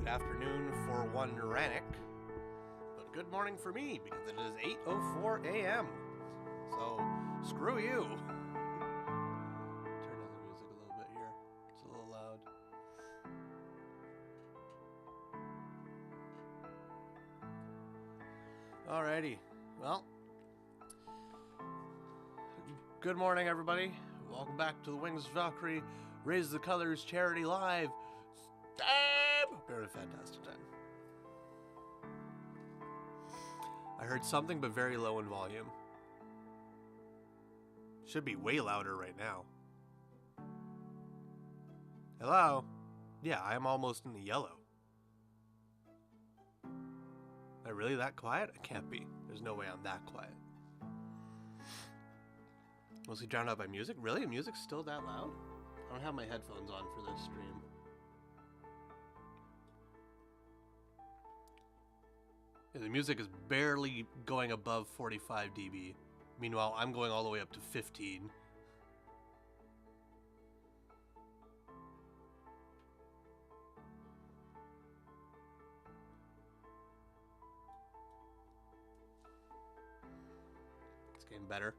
Good afternoon for one Rannick, but good morning for me because it is 8:04 a.m. So screw you. Turn down the music a little bit here. It's a little loud. Alrighty. Well, good morning, everybody. Welcome back to the WinglessValkyrie Raise the Colors Charity Live. Stab! We're having a fantastic time. I heard something, but very low in volume. Should be way louder right now. Hello? Yeah, I am almost in the yellow. Am I really that quiet? I can't be. There's no way I'm that quiet. Mostly drowned out by music? Really? The music's still that loud? I don't have my headphones on for this stream. Yeah, the music is barely going above 45 dB. Meanwhile, I'm going all the way up to 15. It's getting better.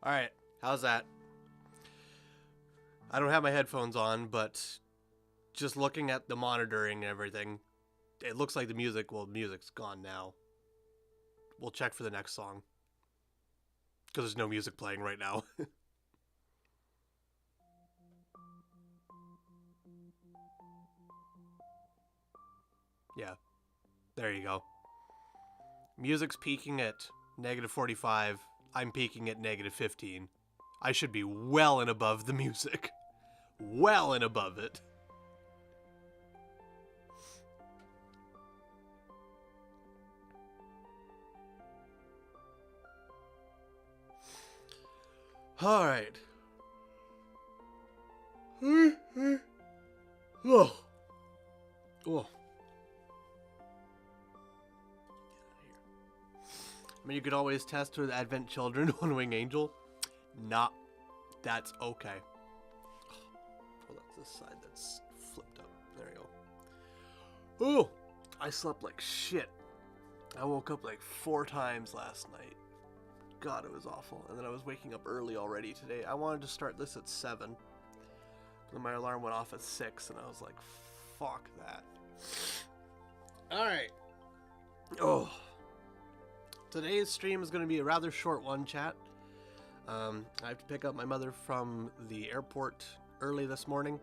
All right, how's that? I don't have my headphones on, but just looking at the monitoring and everything, it looks like the music, well, music's gone now. We'll check for the next song, because there's no music playing right now. Yeah, there you go. Music's peaking at -45. I'm peaking at -15. I should be well and above the music. Well and above it. All right. Oh. Oh. I mean, you could always test with Advent Children on Wing Angel. Nah, that's okay. Oh, that's this side that's flipped up. There you go. Ooh, I slept like shit. I woke up like 4 times last night. God, it was awful. And then I was waking up early already today. I wanted to start this at 7. Then my alarm went off at 6, and I was like, fuck that. Alright. Oh. Today's stream is going to be a rather short one, chat. I have to pick up my mother from the airport early this morning,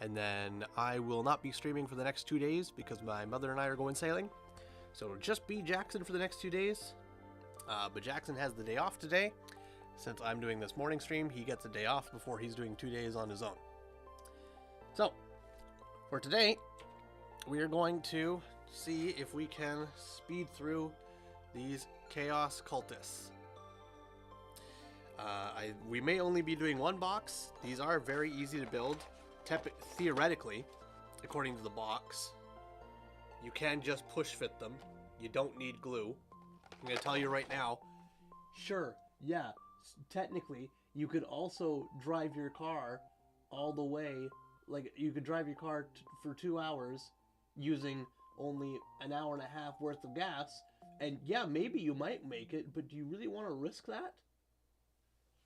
and then I will not be streaming for the next 2 days because my mother and I are going sailing. So it'll just be Jackson for the next 2 days. But Jackson has the day off today. Since I'm doing this morning stream, he gets a day off before he's doing 2 days on his own. So, for today, we are going to see if we can speed through these Chaos Cultists. We may only be doing 1 box. These are very easy to build. Theoretically, according to the box, you can just push fit them. You don't need glue. I'm going to tell you right now. Sure, yeah, technically, you could also drive your car all the way. Like, you could drive your car for 2 hours using only an hour and a half worth of gas. And yeah, maybe you might make it, but do you really want to risk that?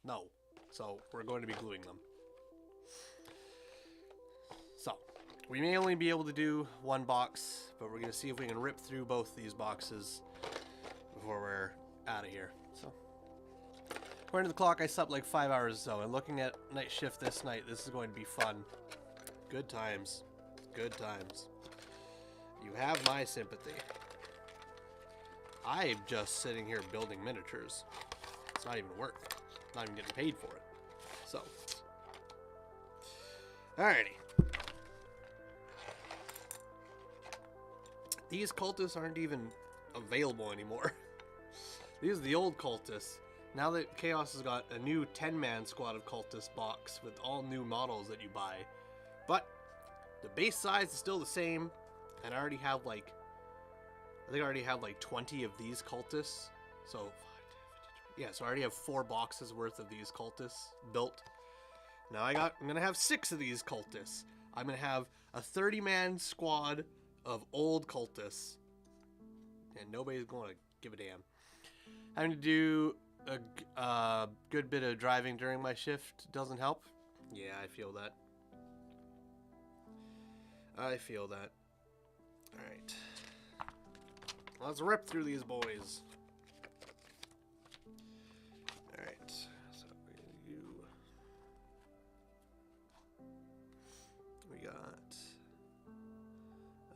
No. So, we're going to be gluing them. So, we may only be able to do 1 box, but we're going to see if we can rip through both these boxes before we're out of here. So, according to the clock, I slept like 5 hours or so, and looking at night shift this night, this is going to be fun. Good times. Good times. You have my sympathy. I'm just sitting here building miniatures. It's not even work. Not even getting paid for it. So. Alrighty. These cultists aren't even available anymore. These are the old cultists. Now that Chaos has got a new 10-man squad of cultists box with all new models that you buy. But the base size is still the same. And I already have like, I think I already have like 20 of these cultists. So 5, 10, 15, 20, Yeah, so I already have 4 boxes worth of these cultists built. Now I'm gonna have 6 of these cultists. I'm gonna have a 30-man squad of old cultists, and nobody's gonna give a damn. Having to do a good bit of driving during my shift doesn't help. Yeah, I feel that. I feel that. All right, let's rip through these boys. All right, so we got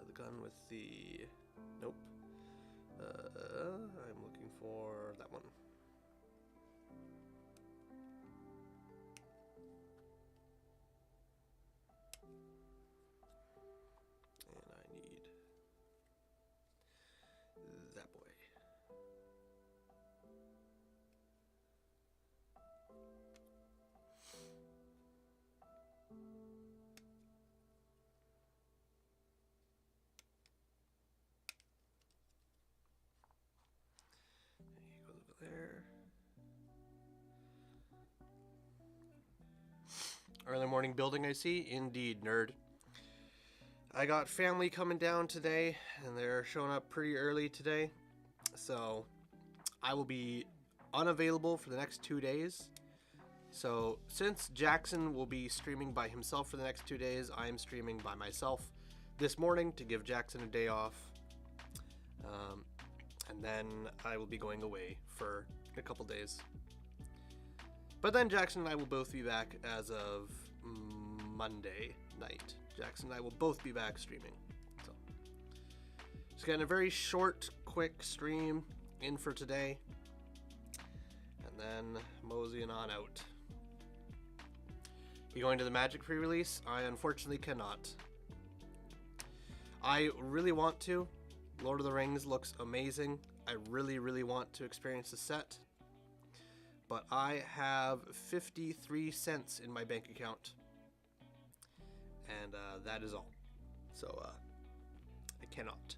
the gun with the nope. I'm looking for that one. And I need that boy. He goes over there. Early morning building, I see. Indeed, nerd. I got family coming down today, and they're showing up pretty early today. So I will be unavailable for the next 2 days. So since Jackson will be streaming by himself for the next 2 days, I am streaming by myself this morning to give Jackson a day off. And then I will be going away for a couple days. But then Jackson and I will both be back as of Monday night. Jackson and I will both be back streaming. So just getting a very short, quick stream in for today. And then moseying on out. You going to the Magic pre-release? I unfortunately cannot. I really want to. Lord of the Rings looks amazing. I really, really want to experience the set. But I have 53 cents in my bank account. And that is all. So I cannot.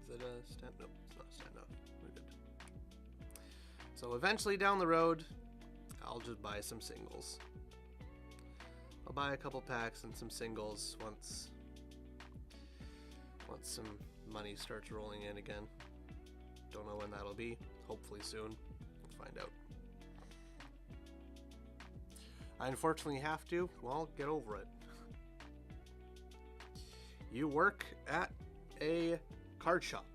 Is it a stand? No, it's not a stand up. We're good. So eventually down the road, I'll just buy some singles. I'll buy a couple packs and some singles once some money starts rolling in again. Don't know when that'll be. Hopefully soon. We'll find out. I unfortunately have to. Well, get over it. You work at a card shop.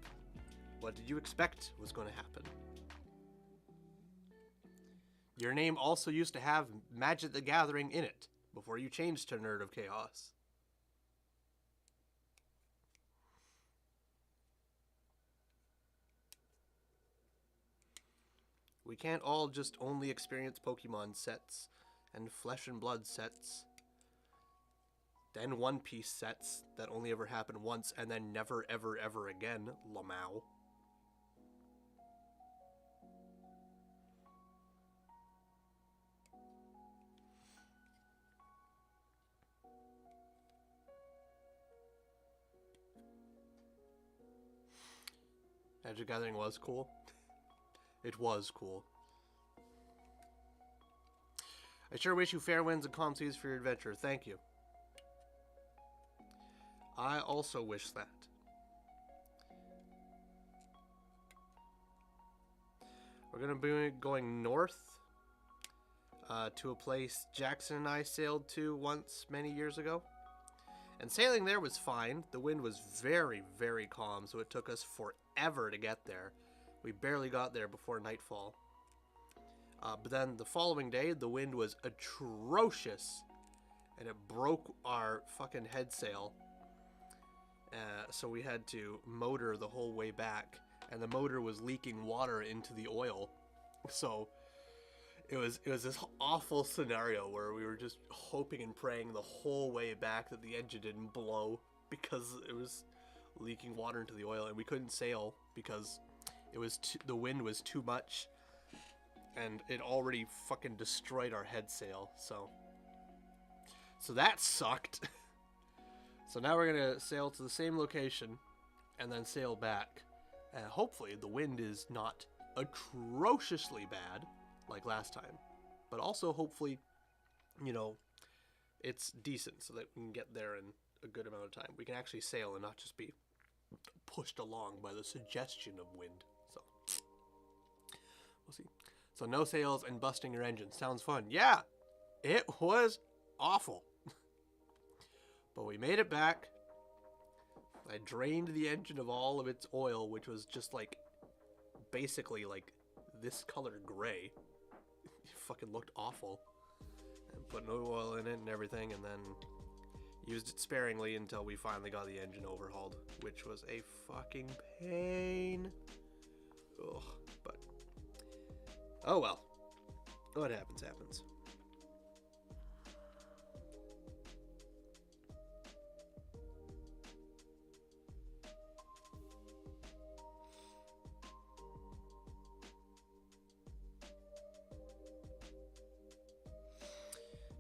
What did you expect was going to happen? Your name also used to have Magic the Gathering in it before you changed to Nerd of Chaos. We can't all just only experience Pokemon sets and Flesh and Blood sets, then One Piece sets that only ever happen once and then never ever ever again, Lamau. Magic Gathering was cool. It was cool. I sure wish you fair winds and calm seas for your adventure. Thank you. I also wish that. We're going to be going north to a place Jackson and I sailed to once many years ago. And sailing there was fine. The wind was very, very calm, so it took us forever to get there. We barely got there before nightfall. But then the following day, the wind was atrocious, and it broke our fucking head sail. So we had to motor the whole way back, and the motor was leaking water into the oil. So it was this awful scenario where we were just hoping and praying the whole way back that the engine didn't blow because it was leaking water into the oil, and we couldn't sail because it was the wind was too much, and it already fucking destroyed our head sail. So So that sucked. So now we're going to sail to the same location and then sail back. Hopefully the wind is not atrociously bad like last time. But also hopefully, you know, it's decent so that we can get there in a good amount of time. We can actually sail and not just be pushed along by the suggestion of wind. So we'll see. So no sails and busting your engine. Sounds fun. Yeah, it was awful. But we made it back. I drained the engine of all of its oil, which was just like basically like this color gray. It fucking looked awful. And put no oil in it and everything, and then used it sparingly until we finally got the engine overhauled, which was a fucking pain. Ugh, but oh well. What happens, happens.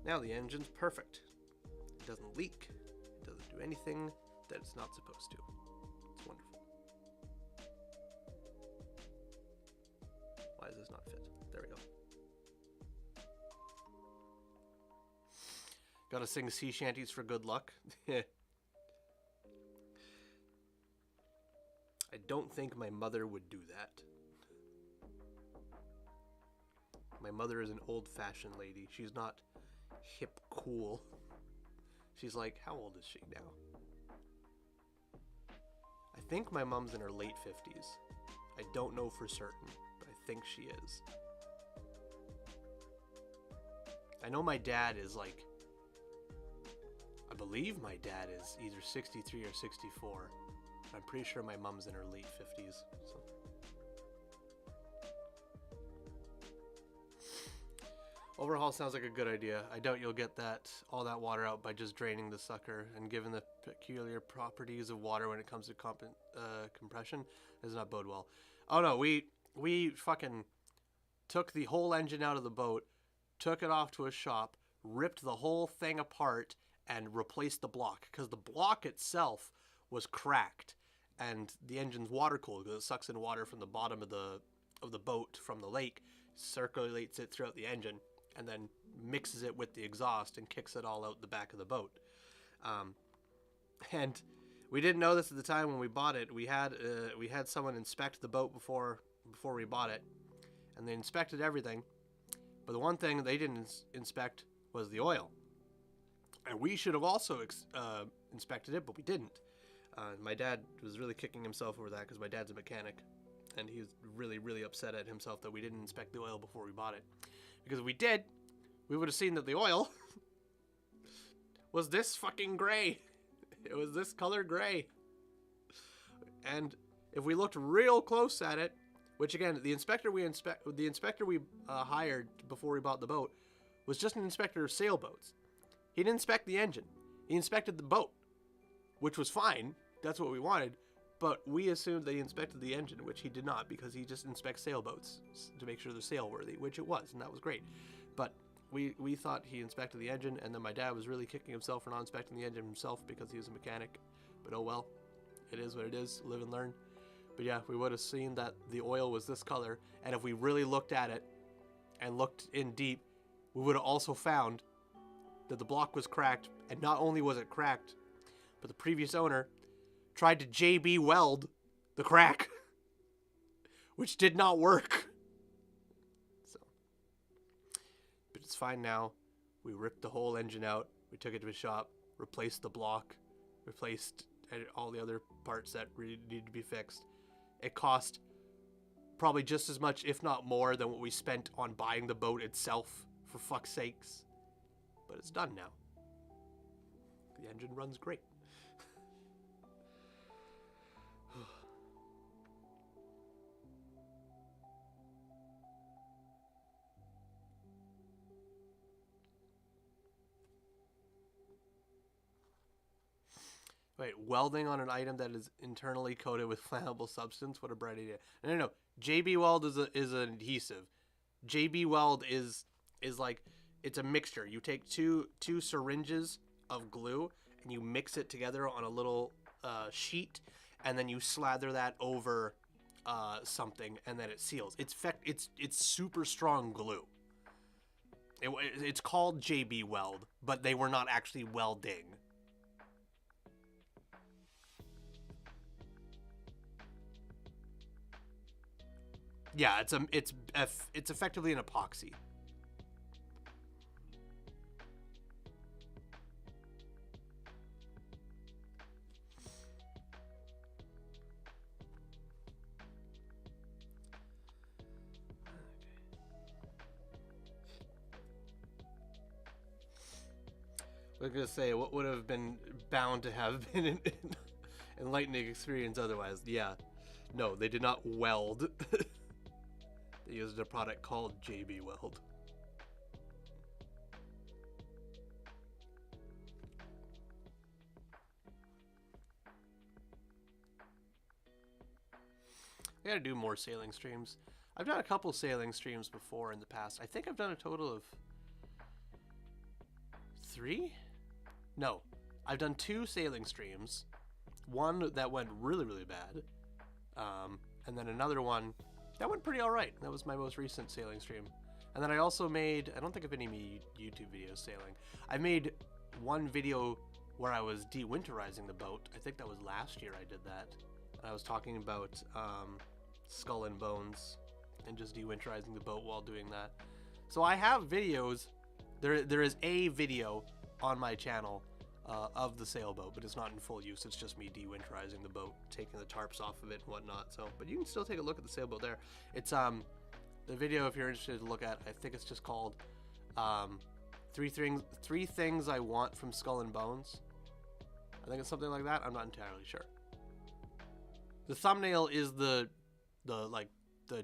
Now the engine's perfect. It doesn't leak. It doesn't do anything that it's not supposed to. It's wonderful. Why does this not fit? There we go. Gotta sing sea shanties for good luck. I don't think my mother would do that. My mother is an old-fashioned lady. She's not hip cool. She's like, how old is she now? I think my mom's in her late 50s. I don't know for certain, but I think she is. I know my dad is like, I believe my dad is either 63 or 64. I'm pretty sure my mom's in her late 50s. So. Overhaul sounds like a good idea. I doubt you'll get all that water out by just draining the sucker, and given the peculiar properties of water when it comes to compression, does not bode well. Oh no, we fucking took the whole engine out of the boat, took it off to a shop, ripped the whole thing apart, and replaced the block, because the block itself was cracked, and the engine's water cooled because it sucks in water from the bottom of the boat from the lake, circulates it throughout the engine, and then mixes it with the exhaust and kicks it all out the back of the boat. And we didn't know this at the time when we bought it. We had someone inspect the boat before we bought it, and they inspected everything. But the one thing they didn't inspect was the oil. And we should have also inspected it, but we didn't. My dad was really kicking himself over that because my dad's a mechanic, and he was really, really upset at himself that we didn't inspect the oil before we bought it. Because if we did, we would have seen that the oil was this fucking gray. It was this color gray. And if we looked real close at it, which again, the inspector we hired before we bought the boat was just an inspector of sailboats. He didn't inspect the engine. He inspected the boat, which was fine. That's what we wanted. But we assumed that he inspected the engine, which he did not, because he just inspects sailboats to make sure they're sailworthy, which it was, and that was great. But we thought he inspected the engine, and then my dad was really kicking himself for not inspecting the engine himself because he was a mechanic. But oh well, it is what it is, live and learn. But yeah, we would have seen that the oil was this color, and if we really looked at it and looked in deep, we would have also found that the block was cracked, and not only was it cracked, but the previous owner tried to JB weld the crack, which did not work. So, but it's fine now. We ripped the whole engine out. We took it to a shop, replaced the block, replaced all the other parts that really needed to be fixed. It cost probably just as much, if not more, than what we spent on buying the boat itself, for fuck's sakes. But it's done now. The engine runs great. Wait, welding on an item that is internally coated with flammable substance? What a bright idea. No. JB Weld is an adhesive. JB Weld is like, it's a mixture. You take two syringes of glue and you mix it together on a little sheet, and then you slather that over something, and then it seals. It's super strong glue. It's called JB Weld, but they were not actually welding. Yeah, it's effectively an epoxy. I was gonna say, what would have been bound to have been an enlightening experience otherwise? Yeah, no, they did not weld. They used a product called JB Weld. I gotta do more sailing streams. I've done a couple sailing streams before in the past. I think I've done a total of 3? No, I've done 2 sailing streams. One that went really, really bad. And then another one that went pretty alright. That was my most recent sailing stream. And then I also made, I don't think of any YouTube videos sailing. I made one video where I was de-winterizing the boat. I think that was last year I did that. And I was talking about Skull and Bones and just de-winterizing the boat while doing that. So I have videos. There is a video on my channel of the sailboat, but it's not in full use. It's just me de-winterizing the boat, taking the tarps off of it and whatnot. So, but you can still take a look at the sailboat there. It's the video, if you're interested to look at, I think it's just called three things I want from Skull and Bones. I think it's something like that. I'm not entirely sure. The thumbnail is the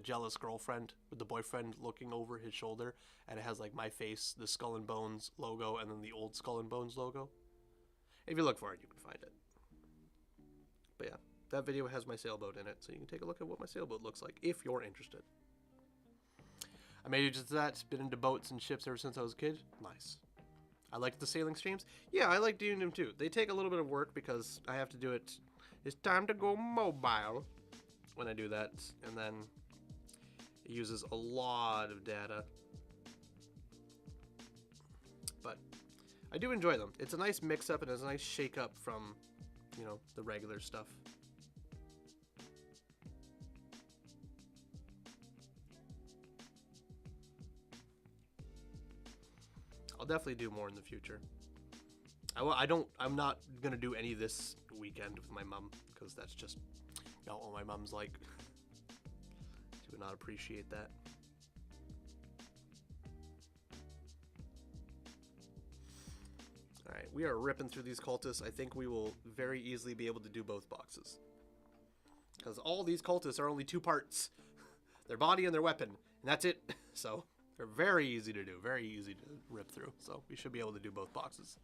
jealous girlfriend with the boyfriend looking over his shoulder, and it has like my face, the Skull and Bones logo, and then the old Skull and Bones logo. If you look for it, you can find it. But yeah, that video has my sailboat in it, so you can take a look at what my sailboat looks like if you're interested. I made it just that. Been into boats and ships ever since I was a kid. Nice. I liked the sailing streams. Yeah, I like doing them too. They take a little bit of work because I have to do it. It's time to go mobile when I do that, and then it uses a lot of data. But I do enjoy them. It's a nice mix-up and it's a nice shake-up from, you know, the regular stuff. I'll definitely do more in the future. I'm not gonna do any this weekend with my mom because that's just not what my mom's like. She would not appreciate that. Alright, we are ripping through these cultists. I think we will very easily be able to do both boxes. Because all these cultists are only 2 parts. Their body and their weapon. And that's it. So, they're very easy to do. Very easy to rip through. So, we should be able to do both boxes.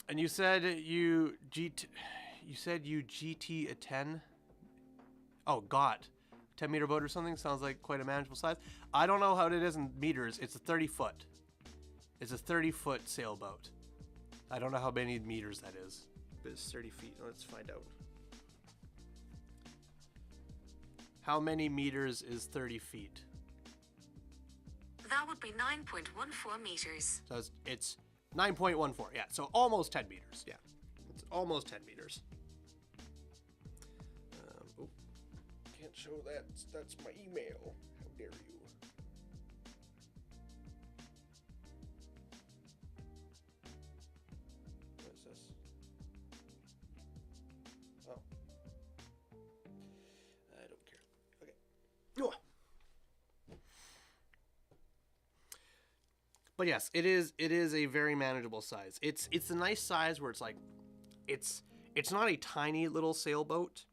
And you said you GT a 10? Oh, God. 10 meter boat or something? Sounds like quite a manageable size. I don't know how it is in meters. It's a 30 foot. It's a 30-foot sailboat. I don't know how many meters that is. But it's 30 feet. Let's find out. How many meters is 30 feet? That would be 9.14 meters. So it's 9.14. Yeah, so almost 10 meters. Yeah, it's almost 10 meters. Oh, can't show that. That's my email. How dare you? But yes, it is a very manageable size. It's a nice size where it's like it's not a tiny little sailboat.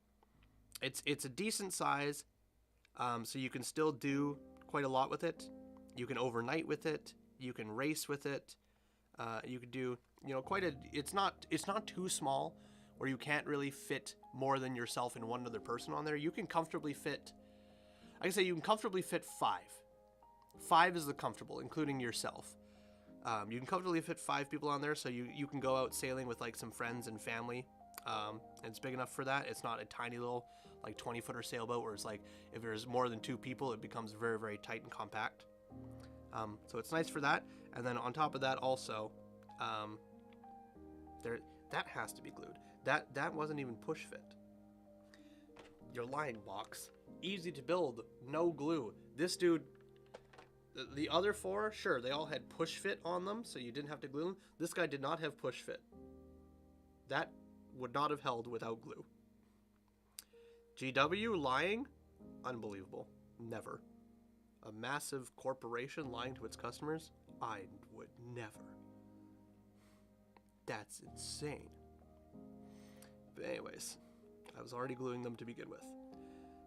It's a decent size. So you can still do quite a lot with it. You can overnight with it. You can race with it. You could do, you know, it's not too small where you can't really fit more than yourself and one other person on there. You can comfortably fit, I can say you can comfortably fit 5 5 is the comfortable, including yourself. You can comfortably fit 5 people on there, so you can go out sailing with like some friends and family. And it's big enough for that. It's not a tiny little like 20-footer sailboat where it's like if there's more than 2 people, it becomes very, very tight and compact. So it's nice for that. And then on top of that also, that has to be glued. That wasn't even push fit. Your line box, easy to build, no glue. This dude, the other 4, sure, they all had push fit on them, so you didn't have to glue them. This guy did not have push fit. That would not have held without glue. GW lying? Unbelievable. Never. A massive corporation lying to its customers? I would never. That's insane. But anyways, I was already gluing them to begin with.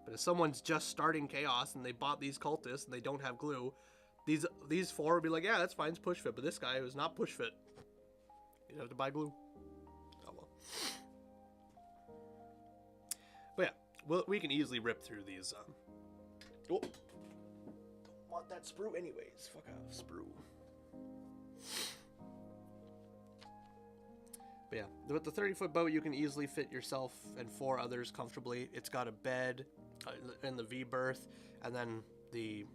But if someone's just starting Chaos and they bought these cultists and they don't have glue, these 4 would be like, yeah, that's fine, it's push fit. But this guy was not push fit. You'd have to buy glue. Oh well. But yeah, well, we can easily rip through these. Oh, don't want that sprue anyways. Fuck off, sprue. But yeah, with the 30-foot boat, you can easily fit yourself and 4 others comfortably. It's got a bed and the V-berth, and then the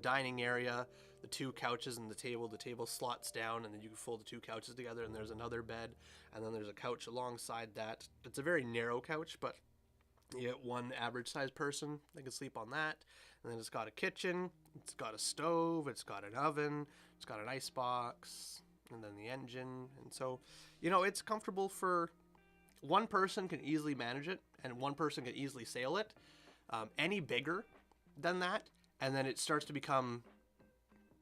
dining area, the 2 couches and the table. The table slots down, and then you can fold the 2 couches together, and there's another bed, and then there's a couch alongside that. It's a very narrow couch, but you get 1 average-sized person that can sleep on that. And then it's got a kitchen, it's got a stove, it's got an oven, it's got an ice box, and then the engine. And so, you know, it's comfortable for 1 person can easily manage it, and 1 person can easily sail it. Any bigger than that, and then it starts to become,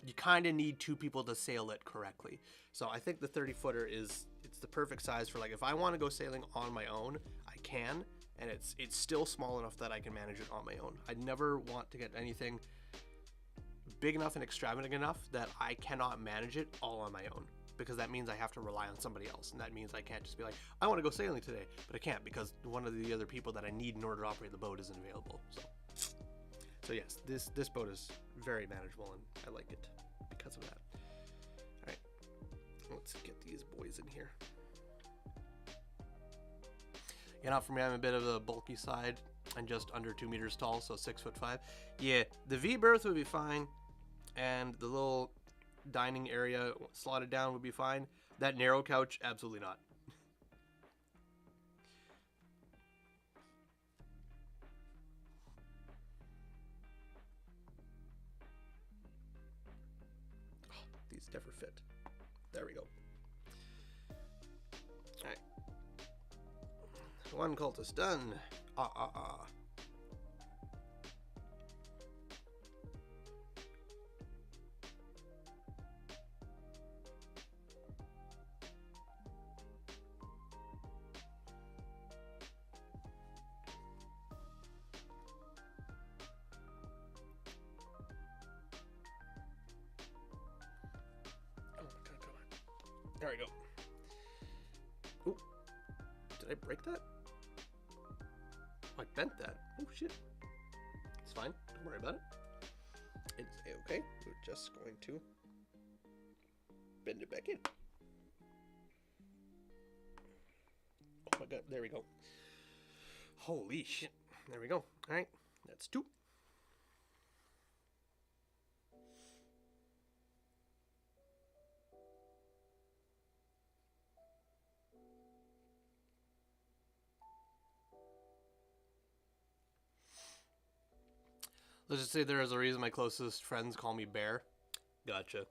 you kind of need 2 people to sail it correctly. So I think the 30-footer it's the perfect size for, like, if I want to go sailing on my own, I can, and it's still small enough that I can manage it on my own. I never want to get anything big enough and extravagant enough that I cannot manage it all on my own, because that means I have to rely on somebody else, and that means I can't just be like, I want to go sailing today, but I can't because one of the other people that I need in order to operate the boat isn't available. So yes, this boat is very manageable, and I like it because of that. All right, let's get these boys in here. You know, for me, I'm a bit of a bulky side. I'm just under 2 meters tall, so 6'5". Yeah, the V-berth would be fine, and the little dining area slotted down would be fine. That narrow couch, absolutely not. Oh, these never fit. There we go. Alright. 1 cultist done. Ah. There we go. Ooh, did I break that? Oh, I bent that. Oh shit. It's fine. Don't worry about it. It's okay. We're just going to bend it back in. Oh my god. There we go. Holy shit. There we go. All right. That's 2. Let's just say there is a reason my closest friends call me Bear. Gotcha.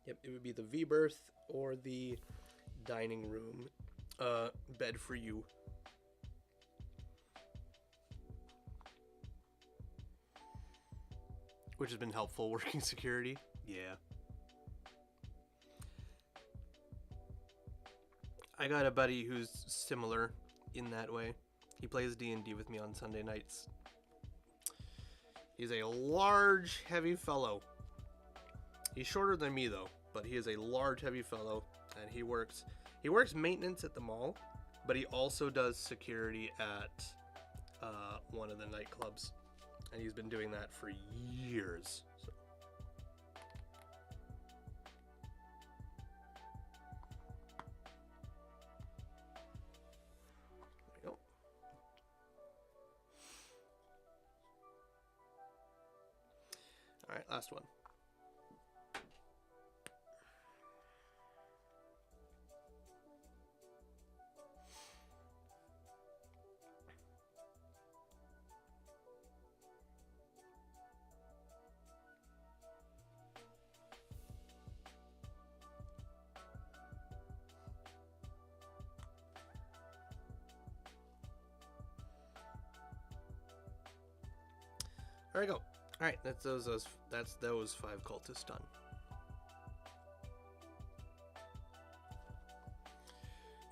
Yep, it would be the V-berth or the dining room bed for you. Which has been helpful working security. Yeah. I got a buddy who's similar in that way. He plays D&D with me on Sunday nights. He's a large, heavy fellow. He's shorter than me though, but he is a large, heavy fellow, and he works maintenance at the mall, but he also does security at one of the nightclubs, and he's been doing that for years. So. There we go. All right, last one. There we go. All right, that's those 5 cultists done.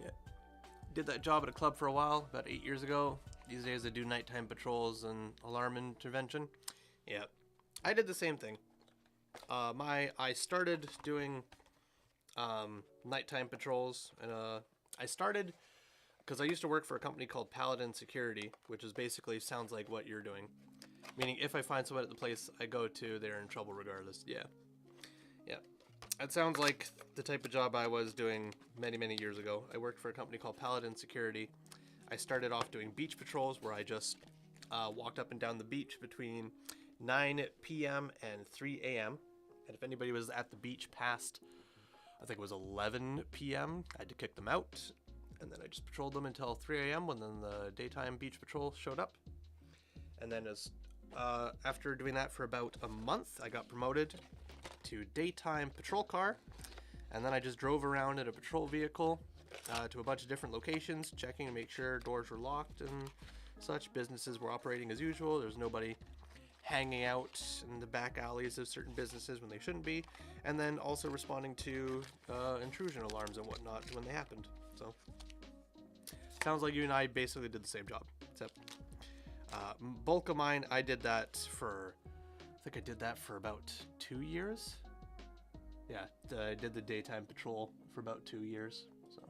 Yeah, did that job at a club for a while, about 8 years ago. These days I do nighttime patrols and alarm intervention. Yeah, I did the same thing. I started doing nighttime patrols, and I started because I used to work for a company called Paladin Security, which is basically sounds like what you're doing. Meaning, if I find someone at the place I go to, they're in trouble regardless. Yeah. Yeah. That sounds like the type of job I was doing many, many years ago. I worked for a company called Paladin Security. I started off doing beach patrols where I just walked up and down the beach between 9 p.m. and 3 a.m. And if anybody was at the beach past, I think it was 11 p.m., I had to kick them out. And then I just patrolled them until 3 a.m. when then the daytime beach patrol showed up. And then after doing that for about a month, I got promoted to daytime patrol car, and then I just drove around in a patrol vehicle to a bunch of different locations, checking to make sure doors were locked and such. Businesses were operating as usual. There's nobody hanging out in the back alleys of certain businesses when they shouldn't be, and then also responding to intrusion alarms and whatnot when they happened. So sounds like you and I basically did the same job, except bulk of mine, I did that for, I think I did that for about 2 years. Yeah, I did the daytime patrol for about 2 years, so.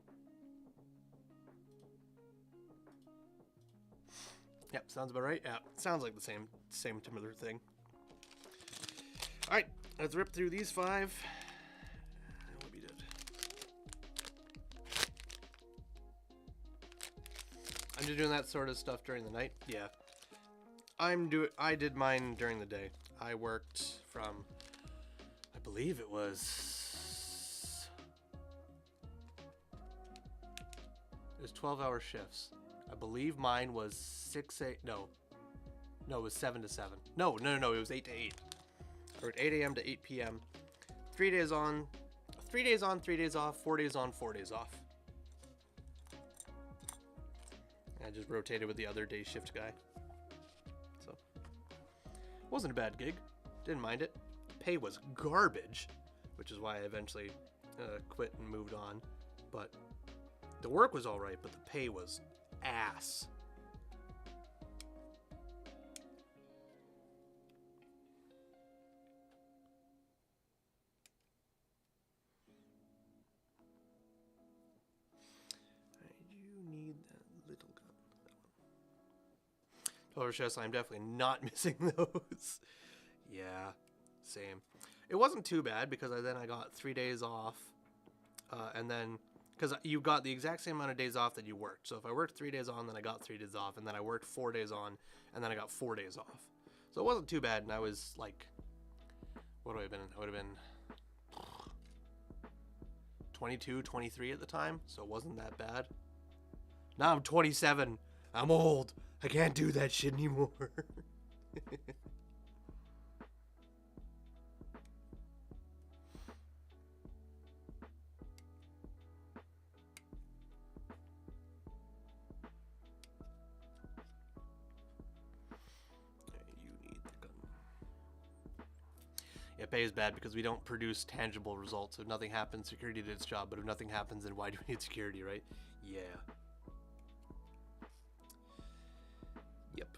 Yep, sounds about right. Yeah, sounds like the same similar thing. All right, let's rip through these 5. We'll be dead. I'm just doing that sort of stuff during the night. Yeah. I did mine during the day. I worked from, I believe it was 12-hour shifts. I believe mine was it was 7 to 7. No, it was 8 to 8. I worked 8 a.m. to 8 p.m. 3 days on, 3 days on, 3 days off, 4 days on, 4 days off. I just rotated with the other day shift guy. So, wasn't a bad gig. Didn't mind it. Pay was garbage, which is why I eventually quit and moved on. But the work was all right, but the pay was ass. Shows I'm definitely not missing those. Yeah, same. It wasn't too bad because I got 3 days off, and then because you got the exact same amount of days off that you worked. So if I worked 3 days on, then I got 3 days off, and then I worked 4 days on, and then I got 4 days off. So it wasn't too bad, and I was like, what would I have been? I would have been 22, 23 at the time, so it wasn't that bad. Now I'm 27. I'm old. I can't do that shit anymore. Yeah, pay is bad because we don't produce tangible results. If nothing happens, security did its job. But if nothing happens, then why do we need security, right? Yeah. Yep.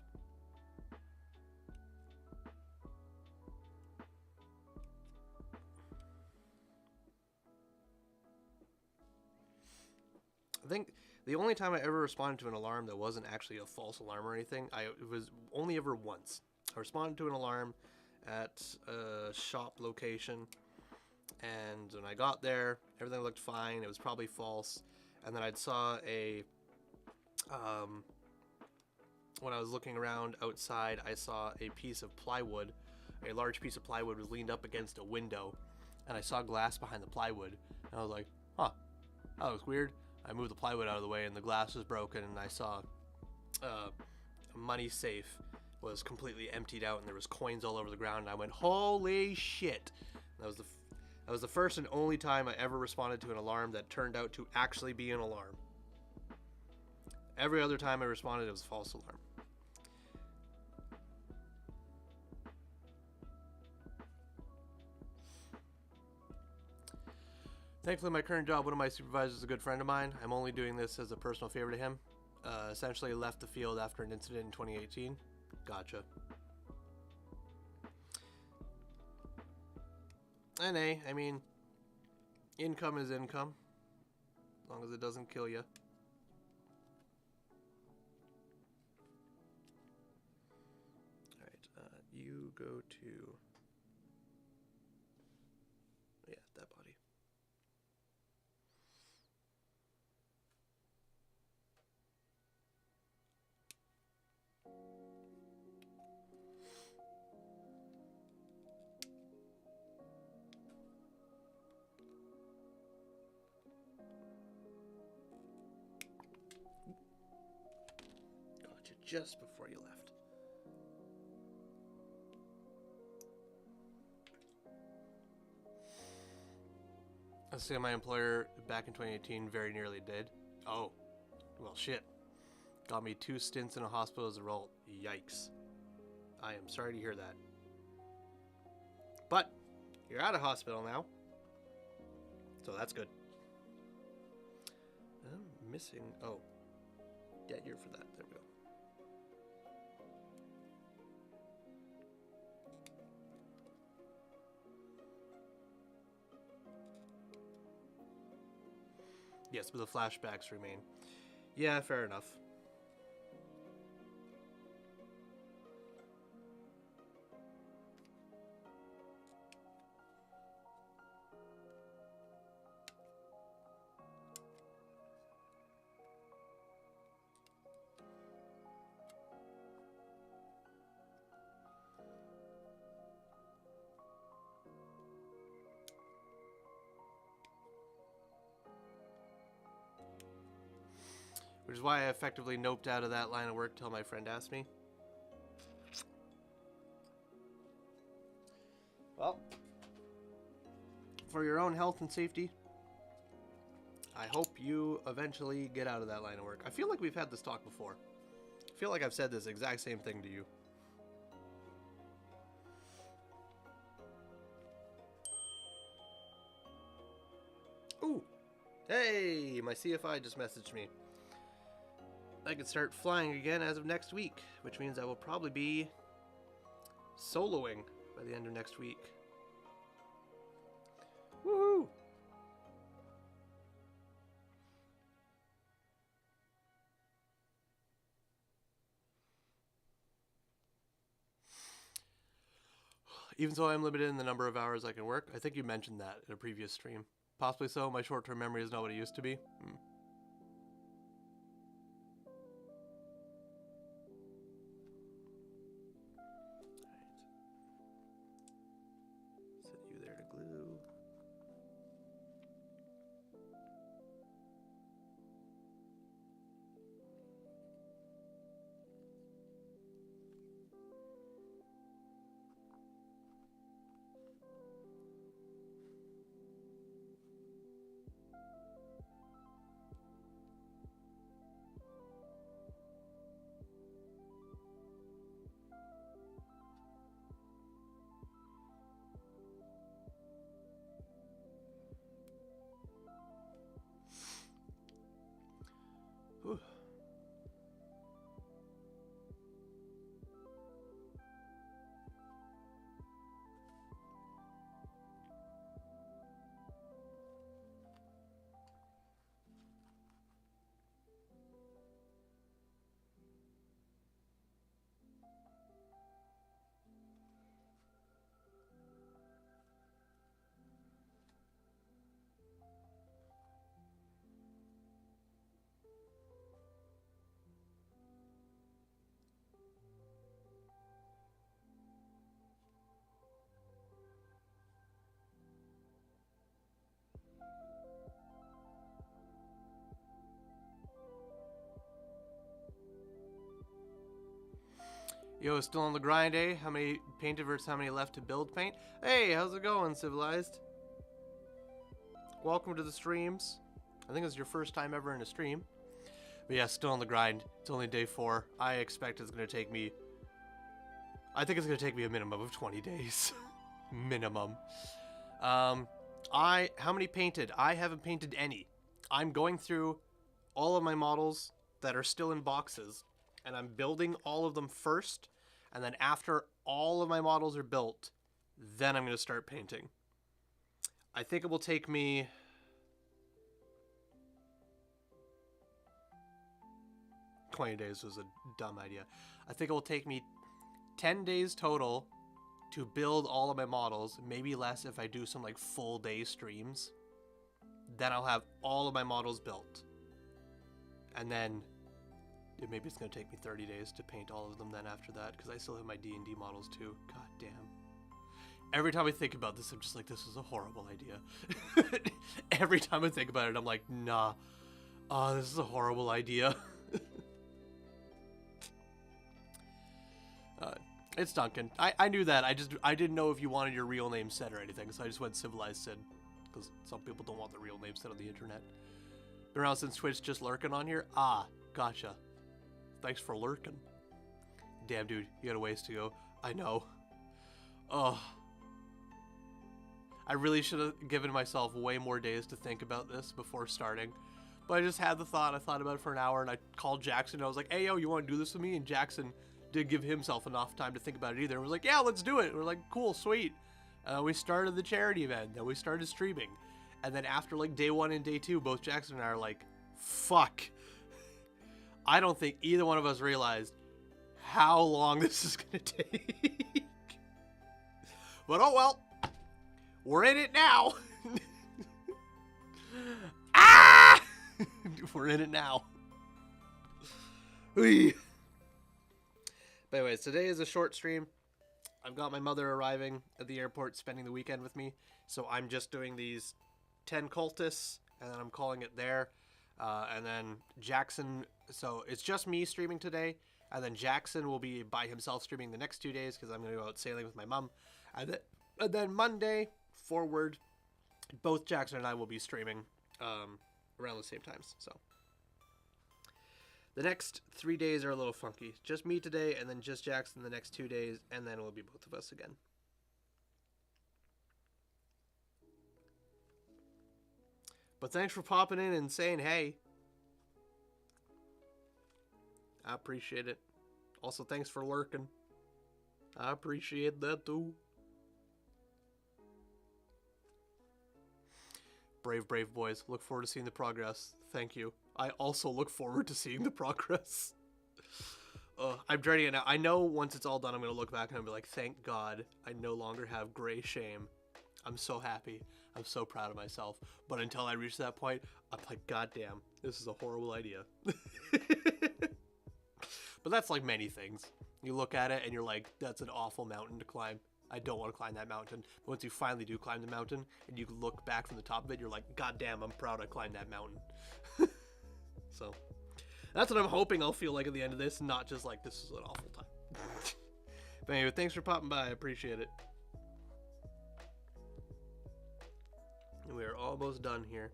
I think The only time I ever responded to an alarm that wasn't actually a false alarm or anything, it was only ever once. I responded to an alarm at a shop location, and when I got there, everything looked fine. It was probably false. And then I saw when I was looking around outside, I saw a piece of plywood. A large piece of plywood was leaned up against a window, and I saw glass behind the plywood. And I was like, huh, that looks weird. I moved the plywood out of the way, and the glass was broken, and I saw a money safe was completely emptied out, and there was coins all over the ground, and I went, holy shit. That was the first and only time I ever responded to an alarm that turned out to actually be an alarm. Every other time I responded, it was a false alarm. Thankfully, my current job, one of my supervisors is a good friend of mine. I'm only doing this as a personal favor to him. Essentially left the field after an incident in 2018. Gotcha. And I mean, income is income, as long as it doesn't kill you. Alright, you go to... yeah, that body. Gotcha just before you left. Let's say my employer back in 2018 very nearly did. Oh, well shit. Got me 2 stints in a hospital as a result. Yikes. I am sorry to hear that. But you're out of hospital now, so that's good. I'm missing... oh. Yeah, you're for that. There we go. Yes, but the flashbacks remain. Yeah, fair enough. Which is why I effectively noped out of that line of work till my friend asked me. Well, for your own health and safety, I hope you eventually get out of that line of work. I feel like we've had this talk before. I feel like I've said this exact same thing to you. Ooh! Hey! My CFI just messaged me. I can start flying again as of next week, which means I will probably be soloing by the end of next week. Woohoo! Even so, I'm limited in the number of hours I can work. I think you mentioned that in a previous stream. Possibly so. My short-term memory is not what it used to be. Set you there to glue. Yo, still on the grind, eh? How many painted versus how many left to build paint? Hey, how's it going, Civilized? Welcome to the streams. I think it's your first time ever in a stream. But yeah, still on the grind. It's only day 4. I expect it's going to take me... I think it's going to take me a minimum of 20 days. Minimum. How many painted? I haven't painted any. I'm going through all of my models that are still in boxes. And I'm building all of them first. And then after all of my models are built, then I'm going to start painting. I think it will take me... 20 days was a dumb idea. I think it will take me 10 days total to build all of my models. Maybe less if I do some like full day streams. Then I'll have all of my models built. And then maybe it's going to take me 30 days to paint all of them then after that. Because I still have my D&D models too. God damn. Every time I think about this, I'm just like, this is a horrible idea. Every time I think about it, I'm like, nah. Oh, this is a horrible idea. It's Duncan. I knew that. I didn't know if you wanted your real name said or anything, so I just went Civilized Sid. Because some people don't want the real name said on the internet. Been around since Twitch, just lurking on here? Ah, gotcha. Thanks for lurking. Damn, dude, you got a ways to go. I know. Oh. I really should have given myself way more days to think about this before starting. But I just had the thought. I thought about it for an hour, and I called Jackson, and I was like, hey, yo, you want to do this with me? And Jackson didn't give himself enough time to think about it either. And was like, yeah, let's do it. We're like, cool, sweet. We started the charity event. Then we started streaming. And then after, like, day 1 and day 2, both Jackson and I are like, fuck. I don't think either one of us realized how long this is going to take. But oh well. We're in it now. Ah! We're in it now. But anyways, today is a short stream. I've got my mother arriving at the airport, spending the weekend with me. So I'm just doing these 10 cultists, and then I'm calling it there. And then Jackson, so it's just me streaming today. And then Jackson will be by himself streaming the next 2 days because I'm going to go out sailing with my mom. And then Monday forward, both Jackson and I will be streaming around the same times. So the next 3 days are a little funky. Just me today, and then just Jackson the next 2 days, and then it will be both of us again. But thanks for popping in and saying hey. I appreciate it. Also, thanks for lurking. I appreciate that too. Brave, brave boys. Look forward to seeing the progress. Thank you. I also look forward to seeing the progress. I'm dreading it now. I know once it's all done, I'm going to look back and I'll be like, thank God I no longer have gray shame. I'm so happy. I'm so proud of myself. But until I reach that point, I'm like, God damn, this is a horrible idea. But that's like many things. You look at it and you're like, that's an awful mountain to climb. I don't want to climb that mountain. But once you finally do climb the mountain and you look back from the top of it, you're like, God damn, I'm proud I climbed that mountain. So that's what I'm hoping I'll feel like at the end of this, not just like this is an awful time. But anyway, thanks for popping by. I appreciate it. And we are almost done here.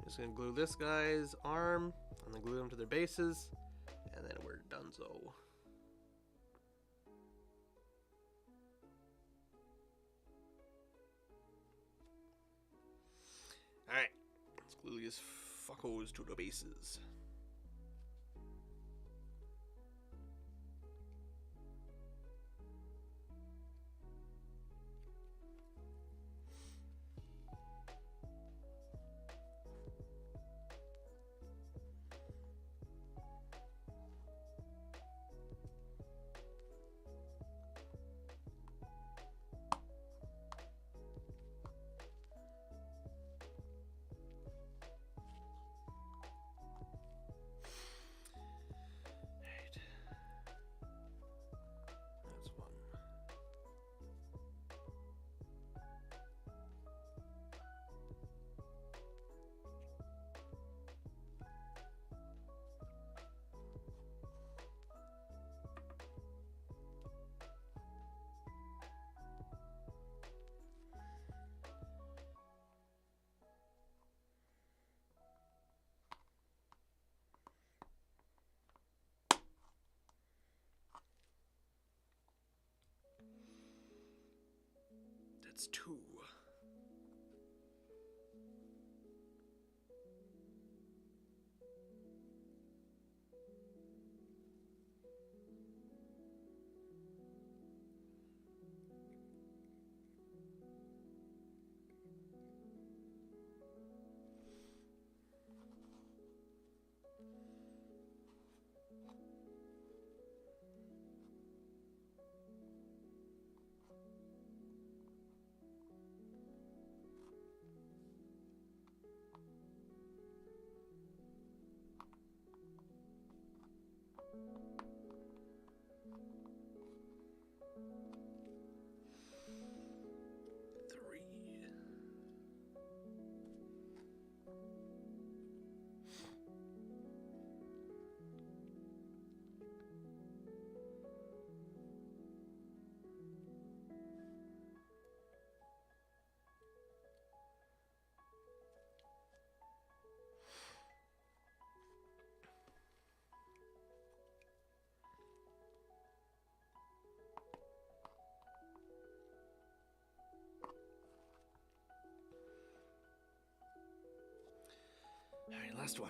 Just gonna glue this guy's arm and then glue them to their bases, and then we're donezo. Alright, let's glue these fuckos to the bases. That's 2. All right, last one.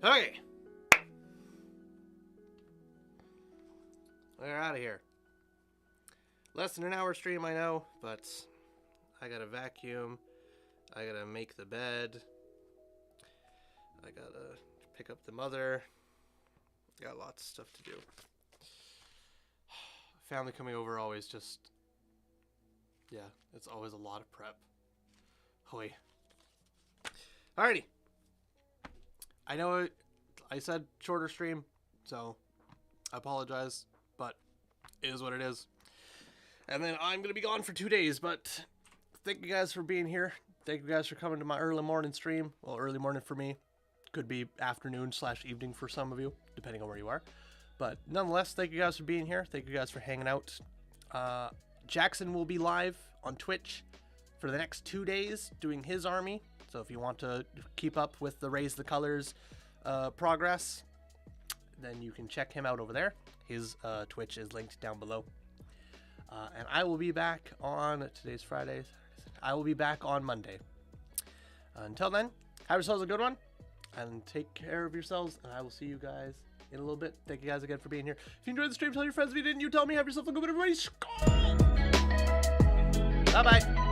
Okay. We're out of here. Less than an hour stream, I know, but I gotta vacuum. I gotta make the bed. I gotta pick up the mother. Got lots of stuff to do. Family coming over always just... Yeah, it's always a lot of prep. Hoy. Alrighty. I know I said shorter stream, so I apologize, but it is what it is. And then I'm going to be gone for 2 days, but thank you guys for being here. Thank you guys for coming to my early morning stream. Well, early morning for me. Could be afternoon/evening for some of you, depending on where you are. But nonetheless, thank you guys for being here. Thank you guys for hanging out. Jackson will be live on Twitch for the next 2 days doing his army. So if you want to keep up with the Raise the Colors progress, then you can check him out over there. His Twitch is linked down below. And I will be back on, today's Friday, I will be back on Monday. Until then, have yourselves a good one, and take care of yourselves, and I will see you guys in a little bit. Thank you guys again for being here. If you enjoyed the stream, tell your friends. If you didn't, you tell me. Have yourself a good one, everybody. Skål! Bye-bye.